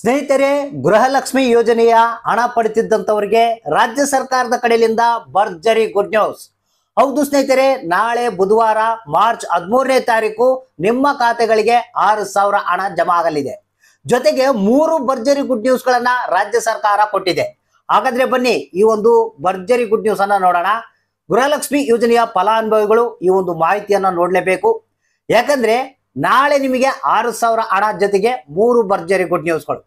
ಸ್ನೇಹಿತರೆ, ಗೃಹಲಕ್ಷ್ಮಿ ಯೋಜನೆಯ ಹಣ ಪಡೆದಿದ್ದಂತವರಿಗೆ ರಾಜ್ಯ ಸರ್ಕಾರದ ಕಡೆಯಿಂದ ಭರ್ಜರಿ ಗುಡ್ ನ್ಯೂಸ್. ಹೌದು ಸ್ನೇಹಿತರೆ, ನಾಳೆ ಬುಧವಾರ ಮಾರ್ಚ್ 13ನೇ ತಾರೀಕು ನಿಮ್ಮ ಖಾತೆಗಳಿಗೆ 6,000 ಹಣ ಜಮಾ ಆಗಲಿದೆ. ಜೊತೆಗೆ 3 ಭರ್ಜರಿ ಗುಡ್ ನ್ಯೂಸ್ ಗಳನ್ನ ರಾಜ್ಯ ಸರ್ಕಾರ ಕೊಟ್ಟಿದೆ. ಹಾಗಾದ್ರೆ ಬನ್ನಿ ಈ ಒಂದು ಭರ್ಜರಿ ಗುಡ್ ನ್ಯೂಸ್ ಅನ್ನ ನೋಡೋಣ. ಗೃಹಲಕ್ಷ್ಮಿ ಯೋಜನೆಯ ಫಲಾನುಭವಿಗಳು ಈ ಒಂದು ಮಾಹಿತಿಯನ್ನ ನೋಡ್ಲೇಬೇಕು. ಯಾಕಂದ್ರೆ ನಾಳೆ ನಿಮಗೆ 6,000 ಹಣ ಜೊತೆಗೆ 3 ಭರ್ಜರಿ ಗುಡ್ ನ್ಯೂಸ್ಗಳು.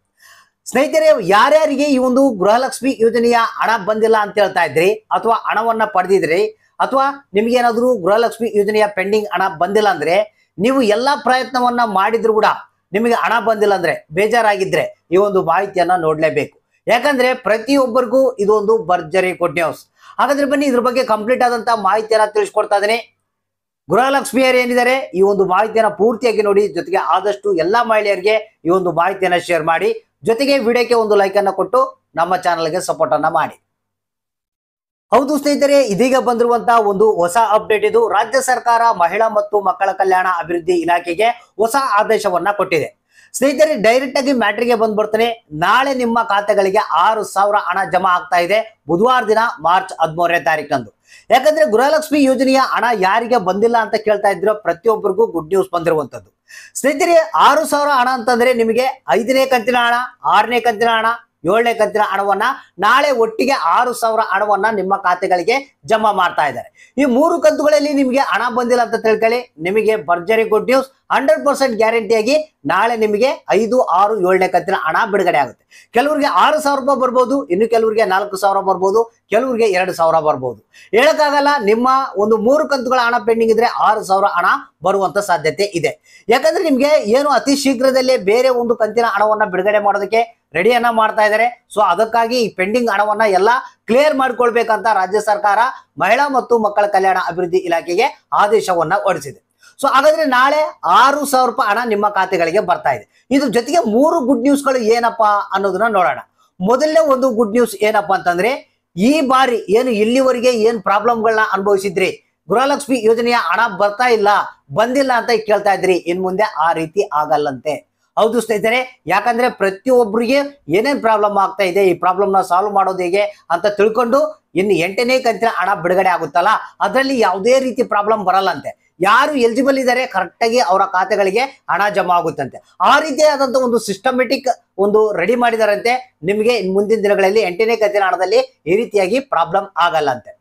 ಸ್ನೇಹಿತರೆ, ಯಾರ್ಯಾರಿಗೆ ಈ ಒಂದು ಗೃಹಲಕ್ಷ್ಮಿ ಯೋಜನೆಯ ಹಣ ಬಂದಿಲ್ಲ ಅಂತ ಹೇಳ್ತಾ ಇದ್ರಿ, ಅಥವಾ ಹಣವನ್ನ ಪಡೆದಿದ್ರಿ, ಅಥವಾ ನಿಮ್ಗೇನಾದ್ರೂ ಗೃಹಲಕ್ಷ್ಮಿ ಯೋಜನೆಯ ಪೆಂಡಿಂಗ್ ಹಣ ಬಂದಿಲ್ಲ ಅಂದ್ರೆ, ನೀವು ಎಲ್ಲಾ ಪ್ರಯತ್ನವನ್ನ ಮಾಡಿದ್ರು ಕೂಡ ನಿಮಗೆ ಹಣ ಬಂದಿಲ್ಲ ಅಂದ್ರೆ, ಬೇಜಾರಾಗಿದ್ರೆ ಈ ಒಂದು ಮಾಹಿತಿಯನ್ನ ನೋಡ್ಲೇಬೇಕು. ಯಾಕಂದ್ರೆ ಪ್ರತಿಯೊಬ್ಬರಿಗೂ ಇದೊಂದು ಭರ್ಜರಿ ಗುಡ್ ನ್ಯೂಸ್. ಹಾಗಾದ್ರೆ ಬನ್ನಿ ಇದ್ರ ಬಗ್ಗೆ ಕಂಪ್ಲೀಟ್ ಆದಂತ ಮಾಹಿತಿಯನ್ನ ತಿಳಿಸ್ಕೊಡ್ತಾ ಇದ್ದೀನಿ. ಗೃಹಲಕ್ಷ್ಮಿಯರು ಏನಿದ್ದಾರೆ ಈ ಒಂದು ಮಾಹಿತಿಯನ್ನ ಪೂರ್ತಿಯಾಗಿ ನೋಡಿ, ಜೊತೆಗೆ ಆದಷ್ಟು ಎಲ್ಲಾ ಮಹಿಳೆಯರಿಗೆ ಈ ಒಂದು ಮಾಹಿತಿಯನ್ನ ಶೇರ್ ಮಾಡಿ, ಜೊತೆಗೆ ವಿಡಿಯೋಕ್ಕೆ ಒಂದು ಲೈಕ್ ಅನ್ನ ಕೊಟ್ಟು ನಮ್ಮ ಚಾನಲ್ಗೆ ಸಪೋರ್ಟ್ ಅನ್ನ ಮಾಡಿ. ಹೌದು ಸ್ನೇಹಿತರೆ, ಇದೀಗ ಬಂದಿರುವಂತಹ ಒಂದು ಹೊಸ ಅಪ್ಡೇಟ್ ಇದು. ರಾಜ್ಯ ಸರ್ಕಾರ ಮಹಿಳಾ ಮತ್ತು ಮಕ್ಕಳ ಕಲ್ಯಾಣ ಅಭಿವೃದ್ಧಿ ಇಲಾಖೆಗೆ ಹೊಸ ಆದೇಶವನ್ನ ಕೊಟ್ಟಿದೆ. ಸ್ನೇಹಿತರೆ, ಡೈರೆಕ್ಟ್ ಆಗಿ ಮ್ಯಾಟ್ರಿಗೆ ಬಂದ್ಬಿಡ್ತಾನೆ. ನಾಳೆ ನಿಮ್ಮ ಖಾತೆಗಳಿಗೆ 6,000 ಹಣ ಜಮಾ ಆಗ್ತಾ ಇದೆ, ಬುಧವಾರ ದಿನ ಮಾರ್ಚ್ 13ನೇ ತಾರೀಕಂದು. ಯಾಕಂದ್ರೆ ಗೃಹಲಕ್ಷ್ಮಿ ಯೋಜನೆಯ ಹಣ ಯಾರಿಗೆ ಬಂದಿಲ್ಲ ಅಂತ ಕೇಳ್ತಾ ಇದ್ರು, ಪ್ರತಿಯೊಬ್ಬರಿಗೂ ಗುಡ್ ನ್ಯೂಸ್ ಬಂದಿರುವಂತದ್ದು. ಸ್ನೇಹಿತರೆ, 6,000 ಹಣ ಅಂತಂದ್ರೆ ನಿಮಗೆ 5ನೇ ಕಂತಿನ ಹಣ, 6ನೇ ಕಂತಿನ ಹಣ, 7ನೇ ಕಂತಿನ ಹಣವನ್ನ ನಾಳೆ ಒಟ್ಟಿಗೆ 6,000 ಹಣವನ್ನ ನಿಮ್ಮ ಖಾತೆಗಳಿಗೆ ಜಮಾ ಮಾಡ್ತಾ ಇದ್ದಾರೆ. ಈ 3 ಕಂತುಗಳಲ್ಲಿ ನಿಮಗೆ ಹಣ ಬಂದಿಲ್ಲ ಅಂತ ತಿಳ್ಕೊಳ್ಳಿ, ನಿಮಗೆ ಭರ್ಜರಿ ಗುಡ್ ನ್ಯೂಸ್. 100% ಗ್ಯಾರಂಟಿಯಾಗಿ ನಾಳೆ ನಿಮಗೆ 5, 6, 7ನೇ ಕಂತಿನ ಹಣ ಬಿಡುಗಡೆ ಆಗುತ್ತೆ. ಕೆಲವರಿಗೆ 6,000 ರೂಪಾಯಿ ಬರ್ಬೋದು, ಇನ್ನು ಕೆಲವರಿಗೆ 4,000 ಬರ್ಬೋದು, ಕೆಲವರಿಗೆ 2,000 ಬರ್ಬೋದು. ಹೇಳಕ್ಕಾಗಲ್ಲ. ನಿಮ್ಮ ಒಂದು 3 ಕಂತುಗಳ ಹಣ ಪೆಂಡಿಂಗ್ ಇದ್ರೆ 6,000 ಹಣ ಬರುವಂತ ಸಾಧ್ಯತೆ ಇದೆ. ಯಾಕಂದ್ರೆ ನಿಮ್ಗೆ ಏನು ಅತಿ ಶೀಘ್ರದಲ್ಲೇ ಬೇರೆ ಒಂದು ಕಂತಿನ ಹಣವನ್ನ ಬಿಡುಗಡೆ ಮಾಡೋದಕ್ಕೆ ರೆಡಿಯನ್ನ ಮಾಡ್ತಾ ಇದ್ದಾರೆ. ಸೊ ಅದಕ್ಕಾಗಿ ಈ ಪೆಂಡಿಂಗ್ ಹಣವನ್ನ ಎಲ್ಲ ಕ್ಲಿಯರ್ ಮಾಡ್ಕೊಳ್ಬೇಕಂತ ರಾಜ್ಯ ಸರ್ಕಾರ ಮಹಿಳಾ ಮತ್ತು ಮಕ್ಕಳ ಕಲ್ಯಾಣ ಅಭಿವೃದ್ಧಿ ಇಲಾಖೆಗೆ ಆದೇಶವನ್ನ ಹೊರಡಿಸಿದೆ. ಸೊ ಹಾಗಾದ್ರೆ ನಾಳೆ 6,000 ರೂಪಾಯಿ ಹಣ ನಿಮ್ಮ ಖಾತೆಗಳಿಗೆ ಬರ್ತಾ ಇದೆ. ಇದ್ರ ಜೊತೆಗೆ 3 ಗುಡ್ ನ್ಯೂಸ್ಗಳು ಏನಪ್ಪಾ ಅನ್ನೋದನ್ನ ನೋಡೋಣ. ಮೊದಲನೇ ಒಂದು ಗುಡ್ ನ್ಯೂಸ್ ಏನಪ್ಪಾ ಅಂತಂದ್ರೆ, ಈ ಬಾರಿ ಏನು ಇಲ್ಲಿವರೆಗೆ ಏನ್ ಪ್ರಾಬ್ಲಮ್ಗಳನ್ನ ಅನುಭವಿಸಿದ್ರಿ, ಗೃಹಲಕ್ಷ್ಮಿ ಯೋಜನೆಯ ಹಣ ಬರ್ತಾ ಇಲ್ಲ, ಬಂದಿಲ್ಲ ಅಂತ ಕೇಳ್ತಾ ಇದ್ರಿ, ಇನ್ ಮುಂದೆ ಆ ರೀತಿ ಆಗಲ್ಲಂತೆ. ಹೌದು ಸ್ನೇಹಿತರೆ, ಯಾಕಂದ್ರೆ ಪ್ರತಿಯೊಬ್ಬರಿಗೆ ಏನೇನ್ ಪ್ರಾಬ್ಲಮ್ ಆಗ್ತಾ ಇದೆ, ಈ ಪ್ರಾಬ್ಲಮ್ ನ ಸಾಲ್ವ್ ಮಾಡೋದು ಹೇಗೆ ಅಂತ ತಿಳ್ಕೊಂಡು ಇನ್ನು 8ನೇ ಕಂತಿನ ಹಣ ಬಿಡುಗಡೆ ಆಗುತ್ತಲ್ಲ, ಅದರಲ್ಲಿ ಯಾವುದೇ ರೀತಿ ಪ್ರಾಬ್ಲಮ್ ಬರಲ್ಲಂತೆ. ಯಾರು ಎಲಿಜಿಬಲ್ ಇದ್ದಾರೆ ಕರೆಕ್ಟ್ ಆಗಿ ಅವರ ಖಾತೆಗಳಿಗೆ ಹಣ ಜಮಾ ಆಗುತ್ತಂತೆ. ಆ ರೀತಿಯಾದಂತ ಒಂದು ಸಿಸ್ಟಮೆಟಿಕ್ ಒಂದು ರೆಡಿ ಮಾಡಿದಾರಂತೆ. ನಿಮಗೆ ಮುಂದಿನ ದಿನಗಳಲ್ಲಿ 8ನೇ ಕಂತಿನ ಹಣದಲ್ಲಿ ಈ ರೀತಿಯಾಗಿ ಪ್ರಾಬ್ಲಮ್ ಆಗಲ್ಲಂತೆ.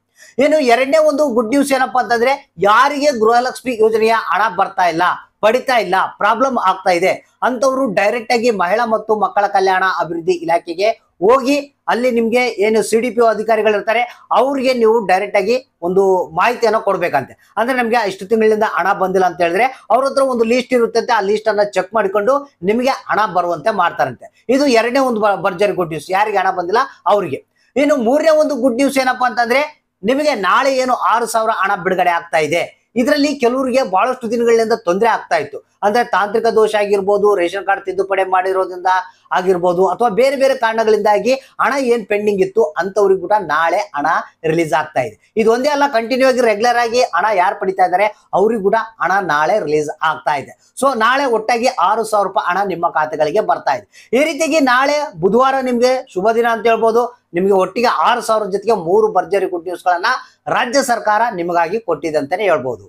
ಇನ್ನು 2ನೇ ಒಂದು ಗುಡ್ ನ್ಯೂಸ್ ಏನಪ್ಪಾ ಅಂತಂದ್ರೆ, ಯಾರಿಗೆ ಗೃಹಲಕ್ಷ್ಮಿ ಯೋಜನೆಯ ಹಣ ಬರ್ತಾ ಇಲ್ಲ, ಪಡಿತಾ ಇಲ್ಲ, ಪ್ರಾಬ್ಲಮ್ ಆಗ್ತಾ ಇದೆ ಅಂತವ್ರು ಡೈರೆಕ್ಟ್ ಆಗಿ ಮಹಿಳಾ ಮತ್ತು ಮಕ್ಕಳ ಕಲ್ಯಾಣ ಅಭಿವೃದ್ಧಿ ಇಲಾಖೆಗೆ ಹೋಗಿ ಅಲ್ಲಿ ನಿಮ್ಗೆ ಏನು CDPO ಅಧಿಕಾರಿಗಳಿರ್ತಾರೆ ಅವ್ರಿಗೆ ನೀವು ಡೈರೆಕ್ಟ್ ಆಗಿ ಒಂದು ಮಾಹಿತಿಯನ್ನ ಕೊಡ್ಬೇಕಂತೆ. ಅಂದ್ರೆ ನಮ್ಗೆ ಇಷ್ಟು ತಿಂಗಳಿಂದ ಹಣ ಬಂದಿಲ್ಲ ಅಂತ ಹೇಳಿದ್ರೆ ಅವ್ರ ಹತ್ರ ಒಂದು ಲೀಸ್ಟ್ ಇರುತ್ತಂತೆ. ಆ ಲೀಸ್ಟ್ ಅನ್ನ ಚೆಕ್ ಮಾಡಿಕೊಂಡು ನಿಮಗೆ ಹಣ ಬರುವಂತೆ ಮಾಡ್ತಾರಂತೆ. ಇದು 2ನೇ ಒಂದು ಭರ್ಜರಿ ಗುಡ್ ನ್ಯೂಸ್, ಯಾರಿಗೆ ಹಣ ಬಂದಿಲ್ಲ ಅವ್ರಿಗೆ. ಇನ್ನು 3ನೇ ಒಂದು ಗುಡ್ ನ್ಯೂಸ್ ಏನಪ್ಪಾ ಅಂತಂದ್ರೆ, ನಿಮಗೆ ನಾಳೆ ಏನು 6,000 ಹಣ ಬಿಡುಗಡೆ ಆಗ್ತಾ ಇದೆ. ಇದರಲ್ಲಿ ಕೆಲವರಿಗೆ ಬಹಳಷ್ಟು ದಿನಗಳಿಂದ ತೊಂದರೆ ಆಗ್ತಾ ಇತ್ತು. ಅಂದ್ರೆ ತಾಂತ್ರಿಕ ದೋಷ ಆಗಿರ್ಬೋದು, ರೇಷನ್ ಕಾರ್ಡ್ ತಿದ್ದುಪಡಿ ಮಾಡಿರೋದ್ರಿಂದ ಆಗಿರ್ಬೋದು, ಅಥವಾ ಬೇರೆ ಬೇರೆ ಕಾರಣಗಳಿಂದಾಗಿ ಹಣ ಏನ್ ಪೆಂಡಿಂಗ್ ಇತ್ತು ಅಂತವ್ರಿಗೆ ಕೂಡ ನಾಳೆ ಹಣ ರಿಲೀಸ್ ಆಗ್ತಾ ಇದೆ. ಇದು ಒಂದೇ ಅಲ್ಲ, ಕಂಟಿನ್ಯೂ ಆಗಿ ರೆಗ್ಯುಲರ್ ಆಗಿ ಹಣ ಯಾರು ಪಡಿತಾ ಇದ್ದಾರೆ ಅವ್ರಿಗೆ ಕೂಡ ಹಣ ನಾಳೆ ರಿಲೀಸ್ ಆಗ್ತಾ ಇದೆ. ಸೊ ನಾಳೆ ಒಟ್ಟಾಗಿ 6,000 ರೂಪಾಯಿ ಹಣ ನಿಮ್ಮ ಖಾತೆಗಳಿಗೆ ಬರ್ತಾ ಇದೆ. ಈ ರೀತಿಯಾಗಿ ನಾಳೆ ಬುಧವಾರ ನಿಮ್ಗೆ ಶುಭ ದಿನ ಅಂತ ಹೇಳ್ಬೋದು. ನಿಮ್ಗೆ ಒಟ್ಟಿಗೆ 6,000 ಜೊತೆಗೆ 3 ಭರ್ಜರಿ ಗುಡ್ ನ್ಯೂಸ್ ಗಳನ್ನ ರಾಜ್ಯ ಸರ್ಕಾರ ನಿಮಗಾಗಿ ಕೊಟ್ಟಿದೆ ಅಂತಾನೆ ಹೇಳ್ಬೋದು.